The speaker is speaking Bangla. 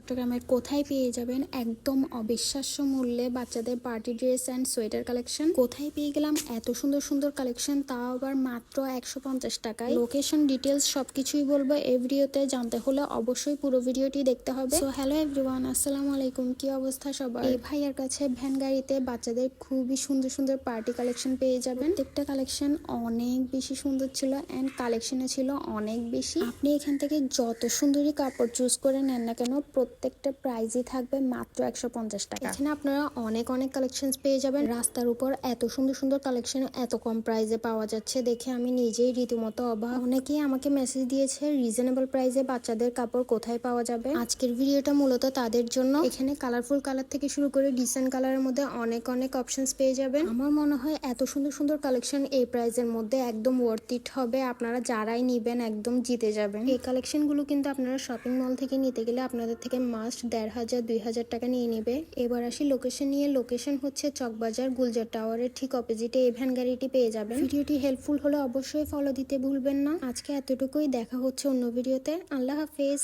চট্টগ্রামের কোথায় পেয়ে যাবেন একদম অবিশ্বাস্য মূল্যে বাচ্চাদের party dress and sweater collection. কোথায় পেয়ে গেলাম এত সুন্দর সুন্দর কালেকশন, তাও আবার মাত্র 150 টাকায়। লোকেশন ডিটেলস সবকিছুই বলবো এই ভিডিওতে, জানতে হলে অবশ্যই পুরো ভিডিওটি দেখতে হবে। সো হ্যালো এভরিওয়ান, আসসালামু আলাইকুম, কি অবস্থা সবার? এই ভাইয়ার কাছে ভ্যান গাড়িতে বাচ্চাদের খুবই সুন্দর সুন্দর পার্টি কালেকশন পেয়ে যাবেন। প্রত্যেকটা কালেকশন অনেক বেশি সুন্দর ছিল অ্যান্ড কালেকশনে ছিল অনেক বেশি। আপনি এখান থেকে যত সুন্দরী কাপড় চুজ করে নেন না কেন, প্রত্যেকটা প্রাইসই থাকবে মাত্র 150 টাকা। এখানে আপনারা অনেক অনেক কালেকশন পেয়ে যাবেন। রাস্তার উপর এত সুন্দর সুন্দর কালেকশন এত কম প্রাইসে পাওয়া যাচ্ছে দেখে আমি নিজেই রীতিমতো অবাক। অনেকেই আমাকে মেসেজ দিয়েছে রিজনেবল প্রাইসে বাচ্চাদের কাপড় কোথায় পাওয়া যাবে। আজকের ভিডিওটা মূলত তাদের জন্য। এখানে কালারফুল কালার থেকে শুরু করে ডিসেন্ট কালারের মধ্যে অনেক অনেক অপশনস পেয়ে যাবেন। আমার মনে হয় এত সুন্দর সুন্দর কালেকশন এই প্রাইসের মধ্যে একদম ওয়ার্থ ইট হবে। আপনারা যারাই নিবেন একদম জিতে যাবেন। এই কালেকশন গুলো কিন্তু আপনারা শপিং মল থেকে নিতে গেলে আপনাদের থেকে মাস্ট 1500-2000 টাকা নিয়ে নেবে। এবার আসি লোকেশন নিয়ে। লোকেশন হচ্ছে চকবাজার গুলজার টাওয়ারের ঠিক অপোজিটে এই ভ্যান গাড়িটি পেয়ে যাবেন। ভিডিওটি হেল্পফুল হলে অবশ্যই ফলো দিতে ভুলবেন না। আজকে এতটুকুই, দেখা হচ্ছে অন্য ভিডিওতে। আল্লাহ হাফেজ।